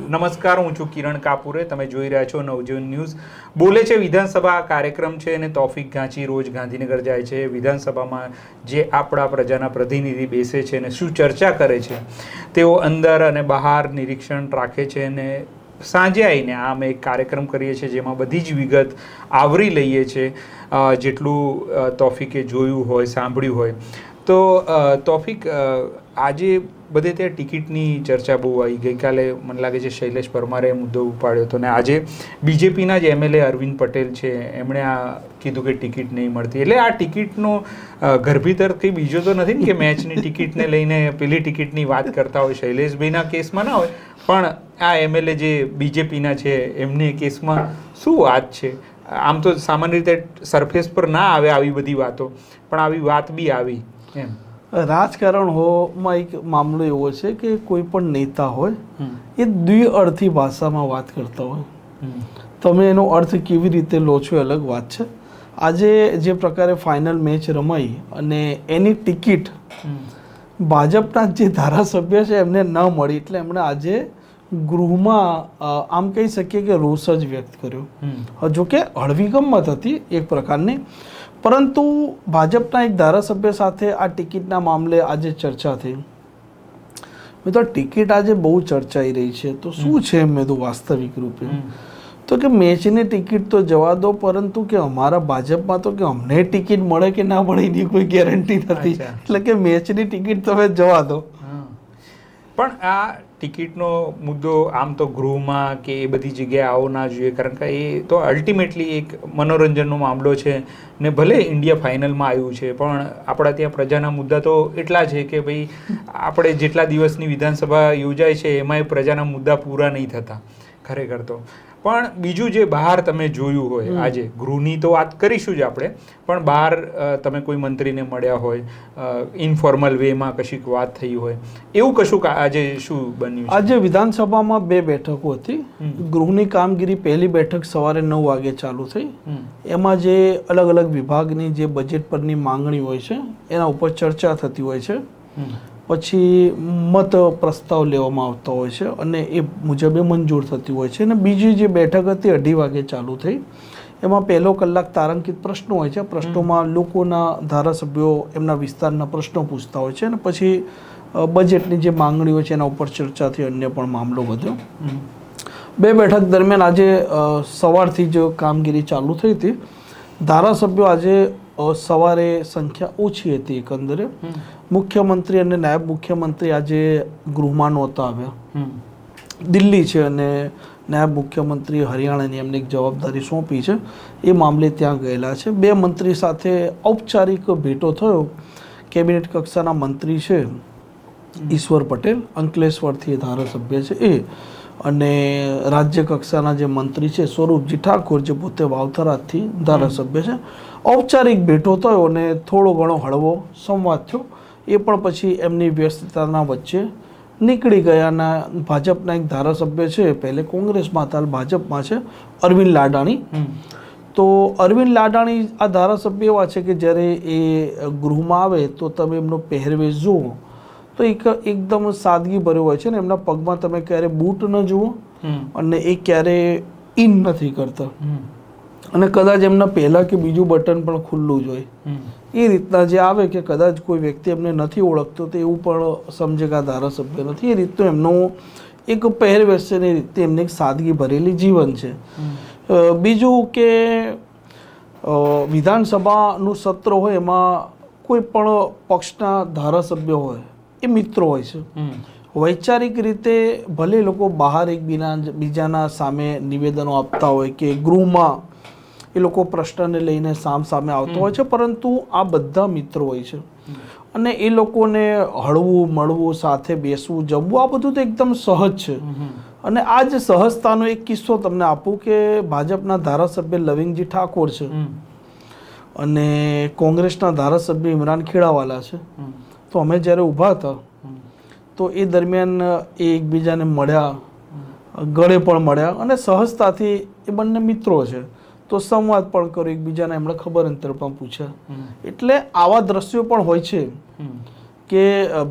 નમસ્કાર, હું છું કિરણ કાપુરે. તમે જોઈ રહ્યા છો નવજીવન ન્યૂઝ. બોલે છે વિધાનસભા કાર્યક્રમ છે અને તોફિક ગાંચી રોજ ગાંધીનગર જાય છે. વિધાનસભામાં જે આપણા પ્રજાના પ્રતિનિધિ બેસે છે અને શું ચર્ચા કરે છે, તેઓ અંદર અને બહાર નિરીક્ષણ રાખે છે અને સાંજે આવીને આ અમે એક કાર્યક્રમ કરીએ છીએ જેમાં બધી જ વિગત આવરી લઈએ છીએ, જેટલું તોફિકે જોયું હોય, સાંભળ્યું હોય. તો તોફિક, આજે બધે ત્યાં ટિકિટની ચર્ચા બહુ આવી. ગઈકાલે મને લાગે છે શૈલેષ પરમારે મુદ્દો ઉપાડ્યો હતો, ને આજે બીજેપીના જ MLA અરવિંદ પટેલ છે, એમણે આ કીધું કે ટિકિટ નહીં મળતી. એટલે આ ટિકિટનો ગર્ભીતર કંઈ બીજો તો નથી ને કે મેચની ટિકિટને લઈને પેલી ટિકિટની વાત કરતા હોય. શૈલેષભાઈના કેસમાં ના હોય, પણ આ MLA જે બીજેપીના છે એમને કેસમાં શું વાત છે? આમ તો સામાન્ય રીતે સરફેસ પર ના આવે આવી બધી વાતો, પણ આવી વાત બી આવી એમ. રાજકારણમાં એક મામલો એવો છે કે કોઈ પણ નેતા હોય એ દ્વિઅર્થી ભાષામાં વાત કરતા હોય. તમે એનો અર્થ કેવી રીતે લો છો એ અલગ વાત છે. આજે જે પ્રકારે ફાઇનલ મેચ રમાઈ અને એની ટિકિટ ભાજપના જે ધારાસભ્ય છે એમને ન મળી, એટલે એમણે આજે ગૃહમાં આમ કહી શકીએ કે રોષ જ વ્યક્ત કર્યો. જો કે હળવી ગમત હતી એક પ્રકારની, પરંતુ ભાજપના એક ધારાસભ્ય સાથે આ ટિકિટના મામલે આજે ચર્ચા થઈ. મેં તો ટિકિટ આજે બહુ ચર્ચાઈ રહી છે, તો શું છે મેં તો વાસ્તવિક રૂપે તો કે મેચની ટિકિટ તો જવા દો, પરંતુ કે અમારા ભાજપમાં તો કે અમને ટિકિટ મળે કે ના મળે એની કોઈ ગેરંટી નથી. એટલે કે મેચની ટિકિટ તમે જવા દો. પણ આ ટિકિટનો મુદ્દો આમ તો ગૃહમાં કે એ બધી જગ્યાએ આવો ના જોઈએ, કારણ કે એ તો અલ્ટિમેટલી એક મનોરંજનનો મામલો છે. ને ભલે ઇન્ડિયા ફાઇનલમાં આવ્યું છે, પણ આપણા ત્યાં પ્રજાના મુદ્દા તો એટલા છે કે ભાઈ આપણે જેટલા દિવસની વિધાનસભા યોજાય છે એમાંય પ્રજાના મુદ્દા પૂરા નહીં થતા ખરેખર તો. પણ બીજું જે બહાર તમે જોયું હોય, આજે ગૃહની તો વાત કરીશું જ આપણે, પણ બહાર તમે કોઈ મંત્રીને મળ્યા હોય, ઇનફોર્મલ વેમાં કશીક વાત થઈ હોય, એવું કશું આજે શું બન્યું? આજે વિધાનસભામાં 2 બેઠકો હતી. ગૃહની કામગીરી પહેલી બેઠક સવારે 9 વાગે ચાલુ થઈ. એમાં જે અલગ અલગ વિભાગની જે બજેટ પરની માંગણી હોય છે એના ઉપર ચર્ચા થતી હોય છે, પછી મત પ્રસ્તાવ લેવામાં આવતા હોય છે અને એ મુજબ મંજૂર થતી હોય છે. અને બીજી જે બેઠક હતી 2:30 વાગે ચાલુ થઈ. એમાં પહેલો કલાક તારાંકિત પ્રશ્નો હોય છે. પ્રશ્નોમાં લોકોના ધારાસભ્યો એમના વિસ્તારના પ્રશ્નો પૂછતા હોય છે અને પછી બજેટની જે માંગણી હોય છે એના ઉપર ચર્ચા થઈ, અન્ય પણ મામલો વધ્યો. 2 બેઠક દરમિયાન આજે સવારથી જ કામગીરી ચાલુ થઈ હતી. ધારાસભ્યો આજે સવારે સંખ્યા ઓછી હતી એકંદરે. મુખ્યમંત્રી અને નાયબ મુખ્યમંત્રી આજે ગૃહમાં નહોતા આવ્યા. દિલ્હી છે અને નાયબ મુખ્યમંત્રી હરિયાણાની એમને એક જવાબદારી સોંપી છે, એ મામલે ત્યાં ગયેલા છે. 2 મંત્રી સાથે ઔપચારિક ભેટો થયો. કેબિનેટ કક્ષાના મંત્રી છે ઈશ્વર પટેલ, અંકલેશ્વરથી ધારાસભ્ય છે એ, અને રાજ્ય કક્ષાના જે મંત્રી છે સ્વરૂપજી ઠાકોર, જે પોતે વાવથરાથી ધારાસભ્ય છે. ઔપચારિક ભેટો થયો અને થોડો ઘણો હળવો સંવાદ થયો. એ પણ પછી એમની વ્યસ્તતાના વચ્ચે નીકળી ગયા. અને ભાજપના એક ધારાસભ્ય છે, પહેલે કોંગ્રેસમાં હતા, ભાજપમાં છે, અરવિંદ લાડાણી. તો અરવિંદ લાડાણી આ ધારાસભ્ય એવા છે કે જ્યારે એ ગૃહમાં આવે તો તમે એમનો પહેરવેશ જુઓ તો એકદમ સાદગી ભર્યો હોય છે ને એમના પગમાં તમે ક્યારે બૂટ ન જુઓ અને એ ક્યારે ઇન નથી કરતા, અને કદાચ એમના પહેલા કે બીજું બટન પણ ખુલ્લું જ હોય. એ રીતના જે આવે કે કદાચ કોઈ વ્યક્તિ એમને નથી ઓળખતો તો એવું પણ સમજે કે આ ધારાસભ્ય નથી. એ રીતનું એમનો એક પહેરવેશ છે ને એ રીતે એમને એક સાદગી ભરેલી જીવન છે. બીજું કે વિધાનસભાનું સત્ર હોય એમાં કોઈ પણ પક્ષના ધારાસભ્ય હોય એ મિત્રો હોય છે. વૈચારિક રીતે ભલે લોકો બહાર એકબીજાના સામે નિવેદનો આપતા હોય કે ગૃહમાં એ લોકો પ્રશ્નને લઈને સામે આવતા હોય છે, પરંતુ આ બધા મિત્રો હોય છે અને એ લોકોને હળવું મળવું, સાથે બેસવું, જમવું, આ બધું તો એકદમ સહજ છે. અને આ જ સહજતાનો એક કિસ્સો તમને આપું કે ભાજપના ધારાસભ્ય લવિંગજી ઠાકોર છે અને કોંગ્રેસના ધારાસભ્ય ઇમરાન ખેડાવાલા છે. તો અમે જ્યારે ઊભા હતા તો એ દરમિયાન એ એકબીજાને મળ્યા, ગળે પણ મળ્યા અને સહજતાથી એ બંને મિત્રો છે તો સંવાદ પણ કર્યો, એકબીજાને એમણે ખબર અંતર પણ પૂછ્યા. એટલે આવા દ્રશ્યો પણ હોય છે કે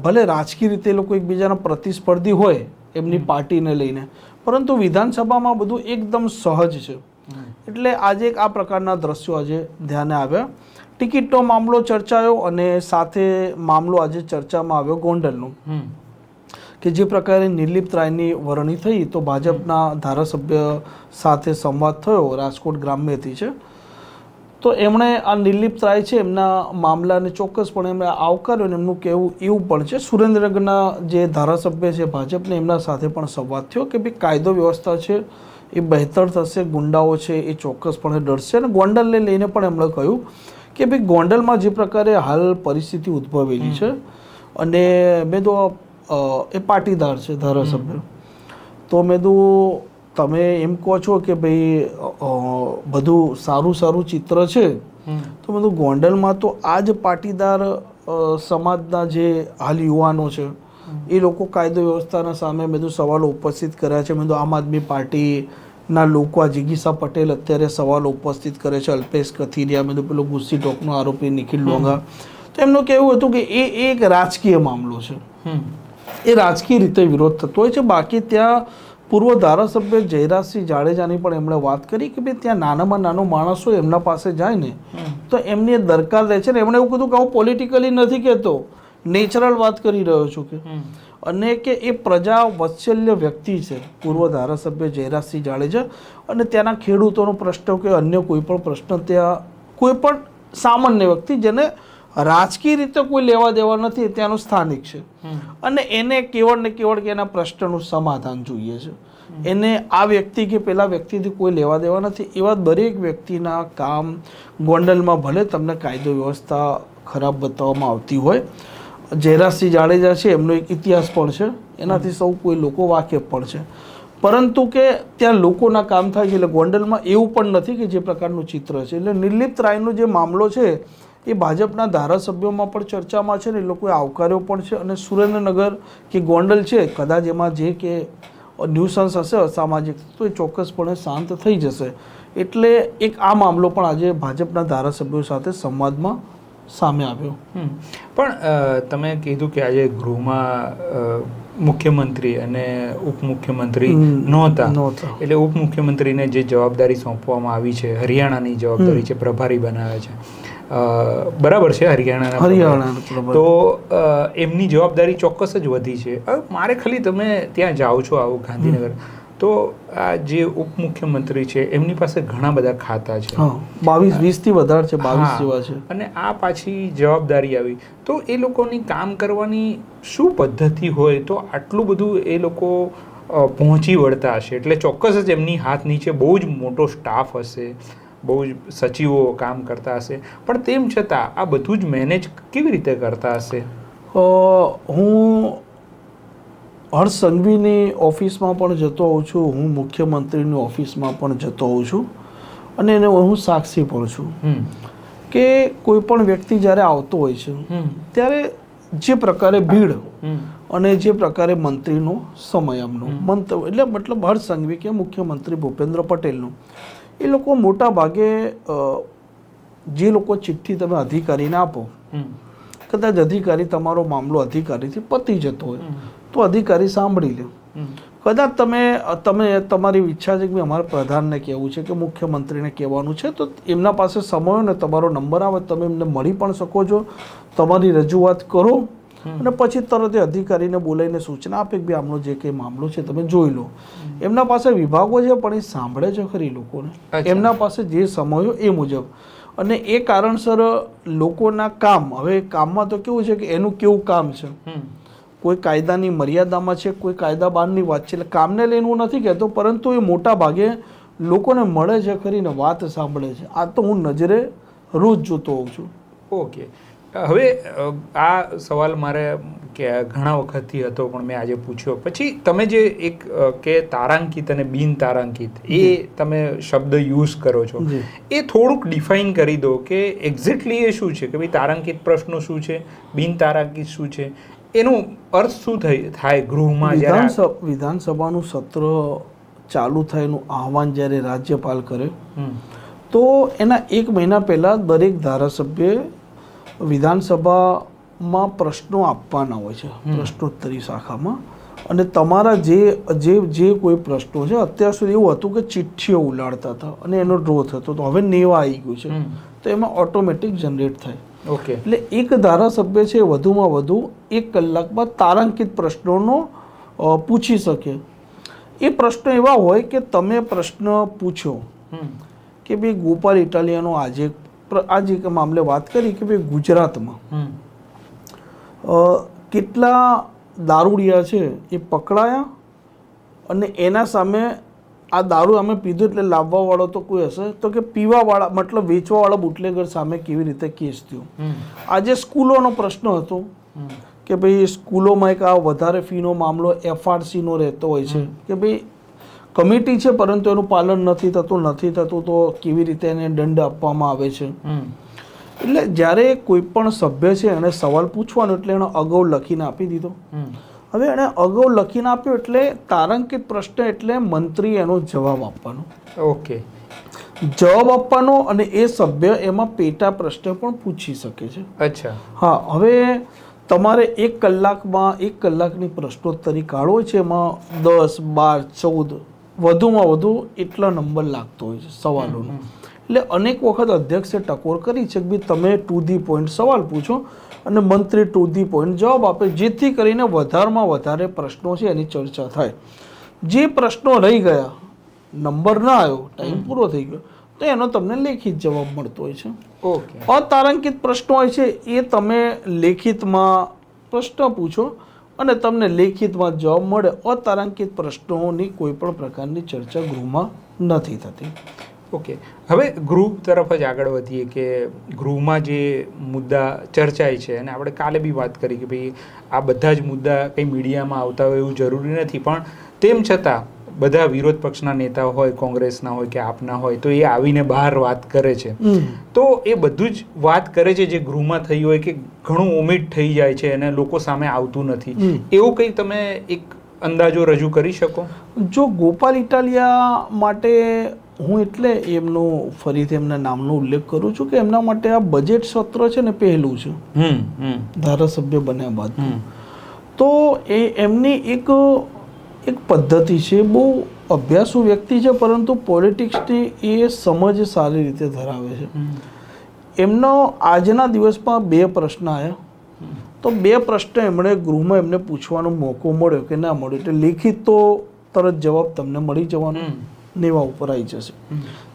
ભલે રાજકીય રીતે લોકો એકબીજાના પ્રતિસ્પર્ધી હોય એમની પાર્ટીને લઈને, પરંતુ વિધાનસભામાં બધું એકદમ સહજ છે. એટલે આજે એક આ પ્રકારના દ્રશ્યો આજે ધ્યાને આવ્યા. ટિકિટનો મામલો ચર્ચાયો અને સાથે મામલો આજે ચર્ચામાં આવ્યો ગોંડલનો, કે જે પ્રકારે નિર્લિપ્ત રાયની વરણી થઈ તો ભાજપના ધારાસભ્ય સાથે સંવાદ થયો, રાજકોટ ગ્રામ્યથી છે. તો એમણે આ નિર્લિપ્ત રાય છે એમના મામલાને ચોક્કસપણે એમણે આવકાર્યો અને એમનું કહેવું એવું પણ છે. સુરેન્દ્રનગરના જે ધારાસભ્ય છે ભાજપને, એમના સાથે પણ સંવાદ થયો કે ભાઈ કાયદો વ્યવસ્થા છે એ બહેતર થશે, ગુંડાઓ છે એ ચોક્કસપણે ડરશે. અને ગોંડલને લઈને પણ એમણે કહ્યું કે ભાઈ ગોંડલમાં જે પ્રકારે હાલ પરિસ્થિતિ ઉદ્ભવેલી છે અને મેં તો એ પાટીદાર છે ધારાસભ્ય, તો મેં તો તમે એમ કહો છો કે ભાઈ બધું સારું સારું ચિત્ર છે, તો મેં તો ગોંડલમાં તો આ જ પાટીદાર સમાજના જે હાલ યુવાનો છે એ લોકો કાયદો વ્યવસ્થાના સામે મેં તો સવાલો ઉપસ્થિત કર્યા છે. મેં તો આમ આદમી પાર્ટીના લોકો, આ જિગીસા પટેલ અત્યારે સવાલો ઉપસ્થિત કરે છે, અલ્પેશ કથિરિયા, મેં તો પેલો ગુસ્સી ટોકનો આરોપી નિખિલ ડોંગા, તો એમનું કહેવું હતું કે એ એક રાજકીય મામલો છે, એ રાજકીય રીતે વિરોધ થતો હોય છે. બાકી ત્યાં પૂર્વ ધારાસભ્ય જયરાજસિંહ જાડેજાની પણ એમણે વાત કરી કે ભાઈ ત્યાં નાનામાં નાનો માણસ હોય એમના પાસે જાય ને તો એમની એ દરકાર રહે છે. ને એમણે એવું કીધું કે હું પોલિટિકલી નથી કહેતો, નેચરલ વાત કરી રહ્યો છું કે, અને કે એ પ્રજા વાત્સલ્ય વ્યક્તિ છે પૂર્વ ધારાસભ્ય જયરાજસિંહ જાડેજા. અને ત્યાંના ખેડૂતોનો પ્રશ્ન કે અન્ય કોઈ પણ પ્રશ્ન ત્યાં કોઈ પણ સામાન્ય વ્યક્તિ જેને રાજકીય રીતે કોઈ લેવા દેવા નથી, ત્યાંનું સ્થાનિક છે અને એને કેવળ ને કેવળ કે એના પ્રશ્નનું સમાધાન જોઈએ છે. એને આ વ્યક્તિ કે પેલા વ્યક્તિથી કોઈ લેવા દેવા નથી. એવા દરેક વ્યક્તિના કામ ગોંડલમાં ભલે તમને કાયદો વ્યવસ્થા ખરાબ બતાવવામાં આવતી હોય, જયરાજસિંહ જાડેજા છે એમનો એક ઇતિહાસ પણ છે, એનાથી સૌ કોઈ લોકો વાકેફ પણ છે, પરંતુ કે ત્યાં લોકોના કામ થાય છે. એટલે ગોંડલમાં એવું પણ નથી કે જે પ્રકારનું ચિત્ર છે. એટલે નિર્લિપ્ત રાયનો જે મામલો છે એ ભાજપના ધારાસભ્યોમાં પણ ચર્ચામાં છે ને એ લોકોએ આવકાર્યો પણ છે. અને સુરેન્દ્રનગર કે ગોંડલ છે કદાચ એમાં જે કે ન્યુસન્સ હશે અસામાજિક તો એ ચોક્કસપણે શાંત થઈ જશે. એટલે એક આ મામલો પણ આજે ભાજપના ધારાસભ્યો સાથે સંવાદમાં સામે આવ્યો. પણ તમે કીધું કે આજે ગૃહમાં મુખ્યમંત્રી અને ઉપમુખ્યમંત્રી નહોતા, એટલે ઉપમુખ્યમંત્રીને જે જવાબદારી સોંપવામાં આવી છે, હરિયાણાની જવાબદારી છે, પ્રભારી બનાવે છે, બરાબર છે, હરિયાણા, તો એમની જવાબદારી ચોક્કસ જ વધી છે. મારે ખાલી તમે ત્યાં જાઓ છો આવું ગાંધીનગર, તો આ જે ઉપમુખ્યમંત્રી છે એમની પાસે ઘણા બધા ખાતા છે, 22-20 થી વધારે છે, 22 જેવા છે, અને આ પાછી જવાબદારી આવી તો એ લોકોની કામ કરવાની શું પદ્ધતિ હોય તો આટલું બધું એ લોકો પહોંચી વળતા હશે? એટલે ચોક્કસ જ એમની હાથ નીચે બહુ જ મોટો સ્ટાફ હશે, બહુ જ સચિવો કામ કરતા હશે, પણ તેમ છતાં આ બધું જ મેનેજ કેવી રીતે કરતા હશે? હું હર્ષ સંઘવીની ઓફિસમાં પણ જતો હોઉં છું, હું મુખ્યમંત્રીની ઓફિસમાં પણ જતો હોઉં છું, અને એને હું સાક્ષી પણ છું કે કોઈ પણ વ્યક્તિ જ્યારે આવતો હોય છે ત્યારે જે પ્રકારે ભીડ અને જે પ્રકારે મંત્રીનો સમય એમનો એટલે મતલબ હર્ષ સંઘવી કે મુખ્યમંત્રી ભૂપેન્દ્ર પટેલનું, એ લોકો મોટા ભાગે જે લોકો ચિઠ્ઠી તમે અધિકારીને આપો, કદાચ અધિકારી તમારો મામલો અધિકારીથી પતી જતો હોય તો અધિકારી સાંભળી લે. કદાચ તમે તમારી ઈચ્છા છે કે અમારા પ્રધાનને કહેવું છે કે મુખ્યમંત્રીને કહેવાનું છે, તો એમના પાસે સમય હોય ને તમારો નંબર આવે, તમે એમને મળી પણ શકો છો, તમારી રજૂઆત કરો અને પછી તરત એ અધિકારીને બોલાવીને સૂચના આપે કે ભાઈ આમનો જે કંઈ મામલો છે તમે જોઈ લો. એમના પાસે વિભાગો છે પણ એ સાંભળે છે ખરી લોકોને, એમના પાસે જે સમય હોય એ મુજબ. અને એ કારણસર લોકોના કામ, હવે કામમાં તો કેવું છે કે એનું કેવું કામ છે, કોઈ કાયદાની મર્યાદામાં છે, કોઈ કાયદા બહારની વાત છે. એટલે કામને લઈને હું નથી કહેતો, પરંતુ એ મોટા ભાગે લોકોને મળે છે ખરીને વાત સાંભળે છે. આ તો હું નજરે રોજ જોતો હોઉં છું. ઓકે, હવે આ સવાલ મારે કે ઘણા વખતથી હતો પણ મેં આજે પૂછ્યો. પછી તમે જે એક કે તારાંકિત અને બિન તારાંકિત એ તમે શબ્દ યુઝ કરો છો, એ થોડુંક ડિફાઇન કરી દો કે એક્ઝેક્ટલી એ શું છે, કે ભાઈ તારાંકિત પ્રશ્નો શું છે, બિન તારાંકિત શું છે, એનું અર્થ શું થાય ગૃહમાં? વિધાનસભાનું સત્ર ચાલુ થાય એનું આહવાન જ્યારે રાજ્યપાલ કરે તો એના 1 મહિના પહેલાં દરેક ધારાસભ્યે વિધાનસભામાં પ્રશ્નો આપવાના હોય છે, પ્રશ્નોત્તરી શાખામાં, અને તમારા જે કોઈ પ્રશ્નો છે, અત્યાર સુધી એવું હતું કે ચિઠ્ઠીઓ ઉલાડતા હતા અને એનો ડ્રો થતો તો હવે નેવા આવી ગયું છે, તો એમાં ઓટોમેટિક જનરેટ થાય. ઓકે, એટલે એક ધારાસભ્ય છે વધુમાં વધુ 1 કલાકમાં તારાંકિત પ્રશ્નોનો પૂછી શકે. એ પ્રશ્નો એવા હોય કે તમે પ્રશ્ન પૂછો કે ભાઈ ગોપાલ ઇટાલિયાનો આજે એક મામલે વાત કરી કે ભાઈ ગુજરાતમાં કેટલા દારૂડિયા છે એ પકડાયા અને એના સામે આ દારૂ અમે પીધું એટલે લાવવાવાળો તો કોઈ હશે, તો કે પીવાવાળા મતલબ વેચવાવાળા બુટલેગર સામે કેવી રીતે કેસ થયો. આજે સ્કૂલોનો પ્રશ્ન હતો કે ભાઈ સ્કૂલોમાં એક આ વધારે ફીનો મામલો FRCનો રહેતો હોય છે કે ભાઈ કમિટી છે પરંતુ એનું પાલન નથી થતું તો કેવી રીતે એને દંડ આપવામાં આવે છે. એટલે જ્યારે કોઈ પણ સભ્ય છે એને સવાલ પૂછવાનો એટલે એનો અગાઉ લખીને આપી દીધો. હવે એણે અગાઉ લખીને આપ્યો એટલે તારાંકિત પ્રશ્ન એટલે મંત્રી એનો જવાબ આપવાનો. ઓકે, જવાબ આપવાનો અને એ સભ્ય એમાં પેટા પ્રશ્ન પણ પૂછી શકે છે. અચ્છા, હા. હવે તમારે 1 કલાકમાં 1 કલાકની પ્રશ્નોત્તરી કાઢો છે, એમાં 10, 12, 14 વધુમાં વધુ એટલા નંબર લાગતો હોય છે સવાલોનો. એટલે અનેક વખત અધ્યક્ષે ટકોર કરી છે કે તમે ટુ ધી પોઈન્ટ સવાલ પૂછો અને મંત્રી ટુ ધી પોઈન્ટ જવાબ આપે, જેથી કરીને વધારેમાં વધારે પ્રશ્નો છે એની ચર્ચા થાય. જે પ્રશ્નો રહી ગયા, નંબર ના આવ્યો, ટાઈમ પૂરો થઈ ગયો, તો એનો તમને લેખિત જવાબ મળતો હોય છે. ઓકે, અતારાંકિત પ્રશ્નો હોય છે એ તમે લેખિતમાં પ્રશ્ન પૂછો અને તમને લેખિતમાં જવાબ મળે. અતારાંકિત પ્રશ્નોની કોઈ પણ પ્રકારની ચર્ચા ગૃહમાં નથી થતી. ઓકે, હવે ગૃહ તરફ જ આગળ વધીએ કે ગૃહમાં જે મુદ્દા ચર્ચાય છે, અને આપણે કાલે બી વાત કરી કે ભાઈ આ બધા જ મુદ્દા કંઈ મીડિયામાં આવતા હોય એવું જરૂરી નથી, પણ તેમ છતાં બધા વિરોધ પક્ષના નેતા હોય, કોંગ્રેસના હોય કે આપના હોય, તો એ આવીને બહાર વાત કરે છે. તો એ બધું જ વાત કરે છે જે ગૃહમાં થઈ હોય કે ઘણું ઓમિટ થઈ જાય છે અને લોકો સામે આવતું નથી, એવું કંઈ તમે એક અંદાજો રજૂ કરી શકો? જો ગોપાલ ઇટાલિયા માટે હું એટલે એમનું ફરીથી એમના નામનો ઉલ્લેખ કરું છું કે એમના માટે આ બજેટ સત્ર છે ને પહેલું છે ધારાસભ્ય બન્યા બાદ. તો એ એમની એક પદ્ધતિ છે, બહુ અભ્યાસુ વ્યક્તિ છે, પરંતુ પોલિટિક્સની એ સમજ સારી રીતે ધરાવે છે. એમનો આજના દિવસમાં 2 પ્રશ્ન આવ્યા, તો 2 પ્રશ્ન એમણે ગૃહમાં એમને પૂછવાનો મોકો મળ્યો કે ના મળ્યો, એટલે લેખિત તો તરત જવાબ તમને મળી જવાનો, નેવા ઉપર આવી જશે.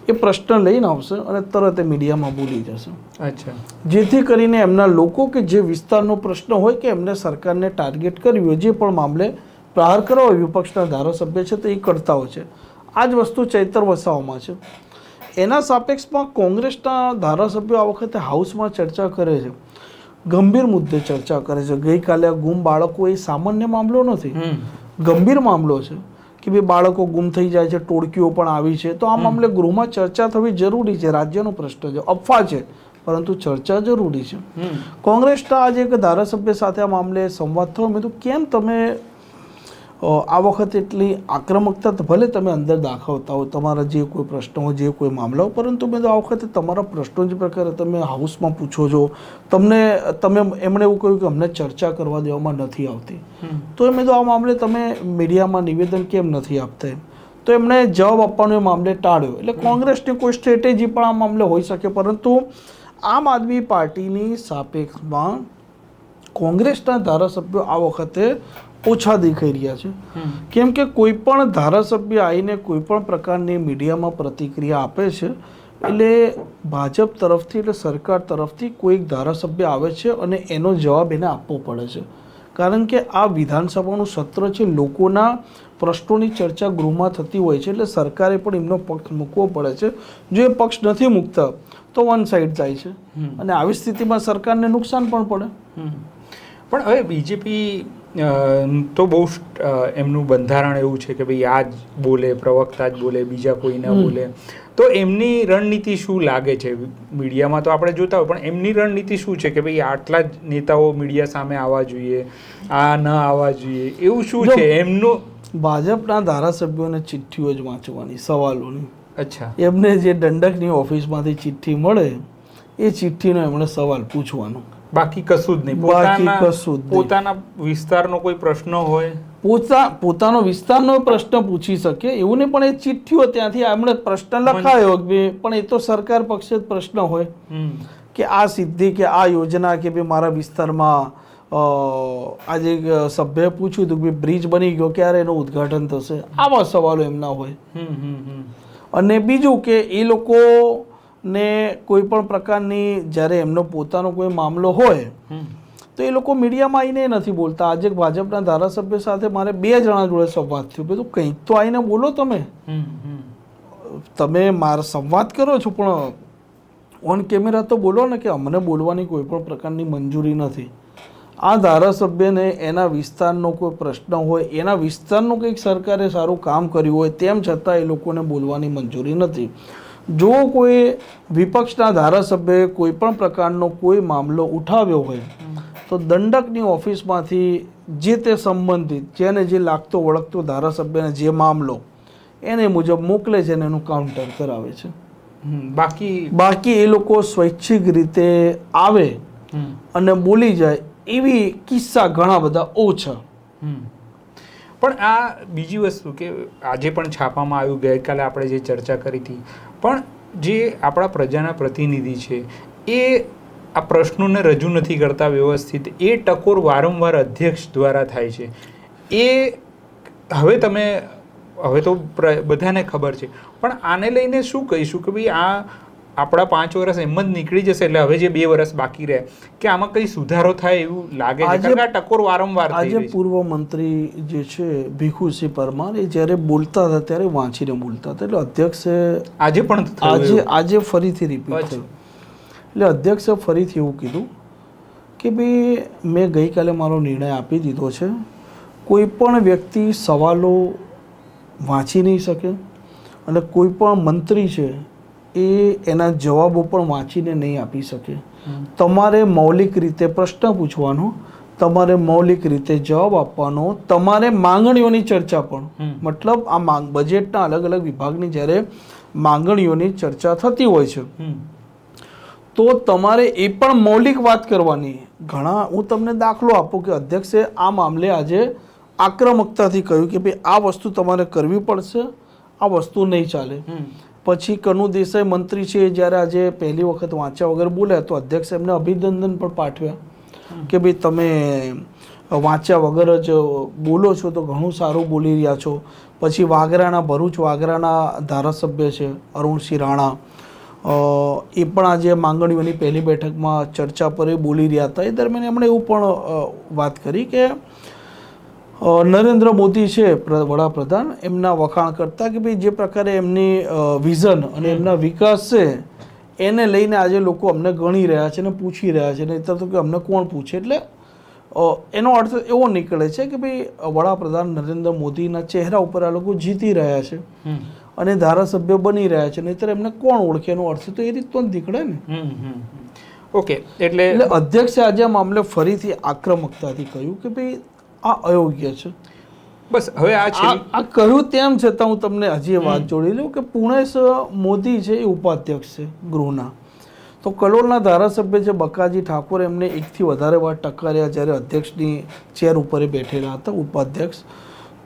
એ પ્રશ્ન લઈને આવશે અને તરત એ મીડિયામાં બોલી જશે. અચ્છા, જેથી કરીને એમના લોકો કે જે વિસ્તારનો પ્રશ્ન હોય કે એમને સરકારને ટાર્ગેટ કર્યું હોય, જે પણ મામલે પ્રહાર કરવા હોય વિપક્ષના ધારાસભ્ય છે તો એ કરતા હોય છે. આ જ વસ્તુ ચૈતર વસાવામાં છે. એના સાપેક્ષમાં કોંગ્રેસના ધારાસભ્યો આ વખતે હાઉસમાં ચર્ચા કરે છે, ગંભીર મુદ્દે ચર્ચા કરે છે. ગઈકાલે ગુમ બાળકો એ સામાન્ય મામલો નથી, ગંભીર મામલો છે કે ભાઈ બાળકો ગુમ થઈ જાય છે, ટોળકીઓ પણ આવી છે. તો આ મામલે ગૃહમાં ચર્ચા થવી જરૂરી છે, રાજ્યનો પ્રશ્ન છે, અફવા છે, પરંતુ ચર્ચા જરૂરી છે. કોંગ્રેસના આજે એક ધારાસભ્ય સાથે આ મામલે સંવાદ થયો. મેં તો કેમ તમે આ વખતે એટલી આક્રમકતા ભલે તમે અંદર દાખવતા હો તમારા જે કોઈ પ્રશ્નો હોય, જે કોઈ મામલા હોય, પરંતુ મેં તો આ વખતે તમારા પ્રશ્નો જે પ્રકારે તમે હાઉસમાં પૂછો છો, તમે એમણે એવું કહ્યું કે અમને ચર્ચા કરવા દેવામાં નથી આવતી, તો મેં તો આ મામલે તમે મીડિયામાં નિવેદન કેમ નથી આપતા? તો એમણે જવાબ આપવાનો એ મામલે ટાળ્યો. એટલે કોંગ્રેસની કોઈ સ્ટ્રેટેજી પણ આ મામલે હોઈ શકે, પરંતુ આમ આદમી પાર્ટીની સાપેક્ષમાં કોંગ્રેસના ધારાસભ્યો આ વખતે ઓછા દેખાઈ રહ્યા છે. કેમ કે કોઈ પણ ધારાસભ્ય આવીને કોઈ પણ પ્રકારની મીડિયામાં પ્રતિક્રિયા આપે છે એટલે ભાજપ તરફથી એટલે સરકાર તરફથી કોઈ એક ધારાસભ્ય આવે છે અને એનો જવાબ એને આપવો પડે છે. કારણ કે આ વિધાનસભાનું સત્ર છે, લોકોના પ્રશ્નોની ચર્ચા ગૃહમાં થતી હોય છે, એટલે સરકારે પણ એમનો પક્ષ મૂકવો પડે છે. જો એ પક્ષ નથી મૂકતા તો વન સાઈડ જાય છે અને આવી સ્થિતિમાં સરકારને નુકસાન પણ પડે. પણ હવે બીજેપી તો બહુ એમનું બંધારણ એવું છે કે ભાઈ આ જ બોલે, પ્રવક્તા જ બોલે, બીજા કોઈ ના બોલે. તો એમની રણનીતિ શું લાગે છે? મીડિયામાં તો આપણે જોતા હોય, પણ એમની રણનીતિ શું છે કે ભાઈ આટલા જ નેતાઓ મીડિયા સામે આવવા જોઈએ, આ ન આવવા જોઈએ, એવું શું છે એમનું? ભાજપના ધારાસભ્યોને ચિઠ્ઠીઓ જ વાંચવાની, સવાલોની. અચ્છા, એમને જે દંડકની ઓફિસમાંથી ચિઠ્ઠી મળે એ ચિઠ્ઠીનો એમણે સવાલ પૂછવાનો, બાકી કશું જ નહીં. પોતાના વિસ્તારનો કોઈ પ્રશ્ન હોય, પોતાનો વિસ્તારનો પ્રશ્ન પૂછી શકે એવું નહીં, પણ એ ચિઠ્ઠીઓ ત્યાંથી એમણે પ્રશ્ન લખાયો પણ એ તો સરકાર પક્ષે જ પ્રશ્ન હોય કે આ સિદ્ધિ કે આ યોજના કે ભાઈ મારા વિસ્તારમાં આજે સભ્યએ પૂછ્યું હતું કે બ્રિજ બની ગયો, ક્યારે એનું ઉદ્ઘાટન થશે, આવા સવાલો એમના હોય. અને બીજું કે એ લોકોને કોઈ પણ પ્રકારની જ્યારે એમનો પોતાનો કોઈ મામલો હોય તો એ લોકો મીડિયામાં આવીને નથી બોલતા. આજે ભાજપના ધારાસભ્ય સાથે મારે 2 જણા જોડે સંવાદ થયો, બધું કંઈક તો આવીને બોલો. તમે મારા સંવાદ કરો છો પણ ઓન કેમેરા તો બોલો ને કે અમને બોલવાની કોઈ પણ પ્રકારની મંજૂરી નથી. આ ધારાસભ્યને એના વિસ્તારનો કોઈ પ્રશ્ન હોય, એના વિસ્તારનું કંઈક સરકારે સારું કામ કર્યું હોય, તેમ છતાં એ લોકોને બોલવાની મંજૂરી નથી. જો કોઈ વિપક્ષના ધારાસભ્યએ કોઈ પણ પ્રકારનો કોઈ મામલો ઉઠાવ્યો હોય તો દંડકની ઓફિસમાંથી જે તે સંબંધિત જેને જે લાગતો વળગતો ધારાસભ્યને જે મામલો એને મુજબ મોકલે છે અને એનું કાઉન્ટર કરાવે છે. બાકી એ લોકો સ્વૈચ્છિક રીતે આવે અને બોલી જાય એવી કિસ્સા ઘણા બધા ઓછા. પણ આ બીજી વસ્તુ કે આજે પણ છાપામાં આવ્યું, ગઈકાલે આપણે જે ચર્ચા કરી હતી, પણ જે આપણા પ્રજાના પ્રતિનિધિ છે એ આ પ્રશ્નોને રજૂ નથી કરતા વ્યવસ્થિત, એ ટકોર વારંવાર અધ્યક્ષ દ્વારા થાય છે. એ હવે તો બધાને ખબર છે, પણ આને લઈને શું કહીશું કે ભાઈ આ આપણા 5 વર્ષ એમ જ નીકળી જશે, એટલે હવે જે 2 વર્ષ બાકી રહે કે આમાં કઈ સુધારો થાય એવું લાગે છે? કારણ કે આ ટકોર વારંવાર થઈ રહી છે. આજે પૂર્વ મંત્રી જે છે ભીખુસિંહ પરમાર એ જ્યારે બોલતા હતા ત્યારે વાંચીને બોલતા હતા, એટલે અધ્યક્ષે આજે ફરીથી રિપીટ થયું. એટલે અધ્યક્ષે ફરીથી એવું કીધું કે ભાઈ મેં ગઈકાલે મારો નિર્ણય આપી દીધો છે, કોઈ પણ વ્યક્તિ સવાલો વાંચી નહીં શકે અને કોઈ પણ મંત્રી છે એ એના જવાબો પણ વાંચીને નહીં આપી શકે. તમારે મૌલિક રીતે પ્રશ્ન પૂછવાનો, તમારે મૌલિક રીતે જવાબ આપવાનો, તમારે માંગણીઓની ચર્ચા પણ, મતલબ આ બજેટના અલગ અલગ વિભાગની જ્યારે માંગણીઓની ચર્ચા થતી હોય છે તો તમારે એ પણ મૌલિક વાત કરવાની. હું તમને દાખલો આપું કે અધ્યક્ષે આ મામલે આજે આક્રમકતાથી કહ્યું કે ભાઈ આ વસ્તુ તમારે કરવી પડશે, આ વસ્તુ નહીં ચાલે. પછી કનુ દેસાઈ મંત્રી છે જ્યારે આજે પહેલી વખત વાંચ્યા વગર બોલ્યા તો અધ્યક્ષે એમને અભિનંદન પણ પાઠવ્યા કે ભાઈ તમે વાંચ્યા વગર જ બોલો છો તો ઘણું સારું બોલી રહ્યા છો. પછી ભરૂચ વાગરાના ધારાસભ્ય છે અરુણસિંહ રાણા, એ પણ આજે માંગણીઓની પહેલી બેઠકમાં ચર્ચા પર બોલી રહ્યા હતા. એ દરમિયાન એમણે એવું પણ વાત કરી કે નરેન્દ્ર મોદી છે વડાપ્રધાન, એમના વખાણ કરતા કે ભાઈ જે પ્રકારે એમની વિઝન અને એમના વિકાસ છે એને લઈને આજે લોકો અમને ગણી રહ્યા છે અને પૂછી રહ્યા છે, નહીં તો કે અમને કોણ પૂછે. એટલે એનો અર્થ એવો નીકળે છે કે ભાઈ વડાપ્રધાન નરેન્દ્ર મોદીના ચહેરા ઉપર આ લોકો જીતી રહ્યા છે અને ધારાસભ્ય બની રહ્યા છે, નહીંતર એમને કોણ ઓળખે એનો અર્થ તો એ રીતનો જ નીકળે ને. ઓકે, એટલે અધ્યક્ષે આજે આ મામલે ફરીથી આક્રમકતાથી કહ્યું કે ભાઈ આ અયોગ્ય છે. બસ હવે આ કહ્યું તેમ છતાં હું તમને હજી વાત જોડી લઉં કે પુણેશ મોદી છે એ ઉપાધ્યક્ષ છે ગૃહના, તો કલોલના ધારાસભ્ય છે બકાજી ઠાકોર, એમને 1 થી વધારે વાર ટક્કર્યા જ્યારે અધ્યક્ષની ચેર ઉપર બેઠેલા હતા ઉપાધ્યક્ષ.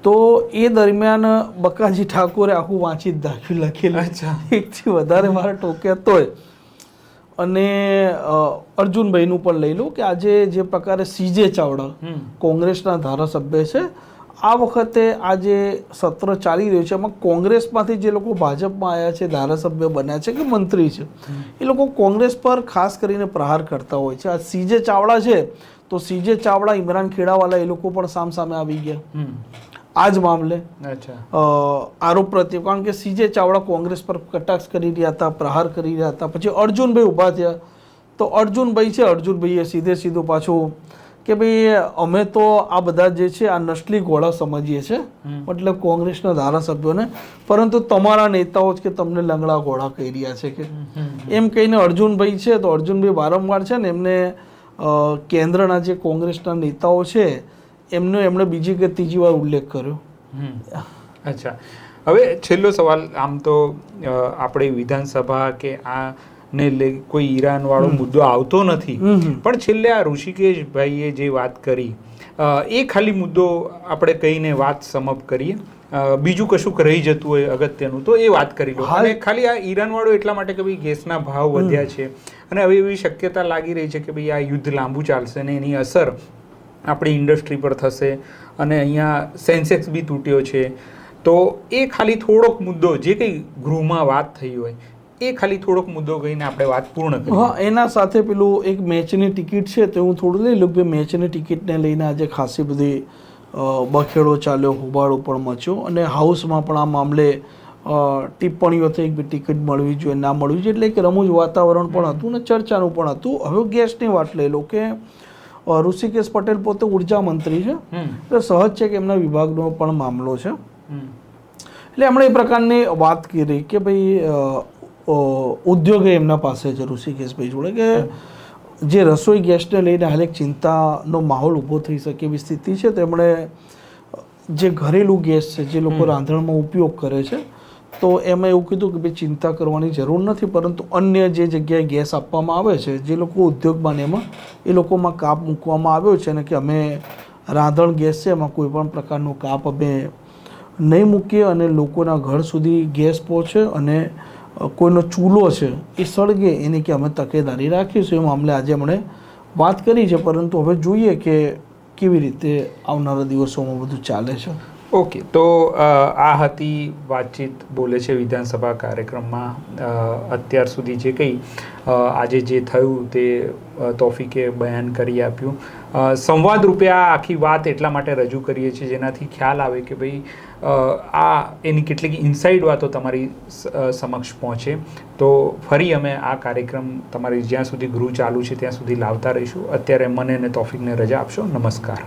તો એ દરમિયાન બકાજી ઠાકોરે આખું વાંચી જ લખેલું, 1 થી વધારે વાર ટોક્યા તોય. અને અર્જુનભાઈનું પણ લઈ લો કે આજે જે પ્રકારે CJ ચાવડા કોંગ્રેસના ધારાસભ્ય છે, આ વખતે આ જે સત્ર ચાલી રહ્યું છે એમાં કોંગ્રેસમાંથી જે લોકો ભાજપમાં આવ્યા છે, ધારાસભ્ય બન્યા છે કે મંત્રી છે, એ લોકો કોંગ્રેસ પર ખાસ કરીને પ્રહાર કરતા હોય છે. આ CJ ચાવડા છે તો CJ ચાવડા, ઇમરાન ખેડાવાલા એ લોકો પણ સામે આવી ગયા આ જ મામલે આરોપ પ્રત્યે, કારણ કે CJ ચાવડા કોંગ્રેસ પર કટાક્ષ કરી રહ્યા હતા, પ્રહાર કરી રહ્યા હતા. પછી અર્જુનભાઈ ઊભા થયા તો અર્જુનભાઈએ સીધું પાછું કે ભાઈ અમે તો આ બધા જે છે આ નસ્લી ઘોડા સમજીએ છીએ, મતલબ કોંગ્રેસના ધારાસભ્યોને, પરંતુ તમારા નેતાઓ જ કે તમને લંગડા ઘોડા કહી રહ્યા છે કે એમ કહીને અર્જુનભાઈ છે તો અર્જુનભાઈ વારંવાર છે ને એમને કેન્દ્રના જે કોંગ્રેસના નેતાઓ છે એમણે બીજી કે ત્રીજી વાર ઉલ્લેખ કર્યો. અચ્છા, હવે છેલ્લો સવાલ, આમ તો આપણે વિધાનસભા કે આ ને કોઈ ઈરાનવાળો મુદ્દો આવતો નથી, પણ છેલ્લે આ ઋષિકેશભાઈએ જે વાત કરી એ ખાલી મુદ્દો આપણે કહીને વાત સમાપ્ત કરીએ. બીજું કશુંક રહી જતું હોય અગત્યનું તો એ વાત કરી લો. અને ખાલી આ ઈરાનવાળો એટલા માટે કે ભાઈ ગેસના ભાવ વધ્યા છે અને હવે એવી શક્યતા લાગી રહી છે કે ભાઈ આ યુદ્ધ લાંબુ ચાલશે ને એની અસર આપણી ઇન્ડસ્ટ્રી પર થશે અને અહીંયા સેન્સેક્સ બી તૂટ્યો છે. તો એ ખાલી થોડોક મુદ્દો જે કંઈ ગૃહમાં વાત થઈ હોય એ ખાલી થોડોક મુદ્દો કહીને આપણે વાત પૂર્ણ કરીએ. હા, એના સાથે પેલું એક મેચની ટિકિટ છે તે હું થોડું લઈ લઉં કે મેચની ટિકિટને લઈને આજે ખાસી બધી બખેડો ચાલ્યો, હોબાળો પણ મચ્યો અને હાઉસમાં પણ આ મામલે ટિપ્પણીઓ થઈ કે ટિકિટ મળવી જોઈએ ના મળવી જોઈએ, એટલે એક રમૂજ વાતાવરણ પણ હતું ને ચર્ચાનું પણ હતું. હવે ગેસની વાત લઈ લો કે ઋષિકેશ પટેલ પોતે ઉર્જા મંત્રી છે એટલે સહજ છે કે એમના વિભાગનો પણ મામલો છે એટલે એમણે એ પ્રકારની વાત કરી કે ભાઈ ઉદ્યોગ એમના પાસે છે ઋષિકેશભાઈ જોડે કે જે રસોઈ ગેસને લઈને હાલ એક ચિંતાનો માહોલ ઊભો થઈ શકે એવી સ્થિતિ છે. તો એમણે જે ઘરેલું ગેસ છે જે લોકો રાંધણમાં ઉપયોગ કરે છે તો એમાં એવું કીધું કે ભાઈ ચિંતા કરવાની જરૂર નથી, પરંતુ અન્ય જે જગ્યાએ ગેસ આપવામાં આવે છે જે લોકો ઉદ્યોગમાં ને એમાં એ લોકોમાં કાપ મૂકવામાં આવ્યો છે ને કે અમે રાંધણ ગેસ છે એમાં કોઈ પણ પ્રકારનો કાપ અમે નહીં મૂકીએ અને લોકોના ઘર સુધી ગેસ પહોંચે અને કોઈનો ચૂલો છે એ સળગે એની કે અમે તકેદારી રાખીશું. એ મામલે આજે એમણે વાત કરી છે, પરંતુ હવે જોઈએ કે કેવી રીતે આવનારા દિવસોમાં બધું ચાલે છે. ઓકે, તો આ હતી વાતચીત બોલે છે વિધાનસભા કાર્યક્રમમાં. અત્યાર સુધી જે કંઈ આજે જે થયું તે તોફિકે બયાન કરી આપ્યું. સંવાદ રૂપે આ આખી વાત એટલા માટે રજૂ કરીએ છીએ જેનાથી ખ્યાલ આવે કે ભાઈ આ એની કેટલીક ઇનસાઇડ વાતો તમારી સમક્ષ પહોંચે. તો ફરી અમે આ કાર્યક્રમ તમારી જ્યાં સુધી ગૃહ ચાલુ છે ત્યાં સુધી લાવતા રહીશું. અત્યારે મને અને તોફિકને રજા આપશો. નમસ્કાર.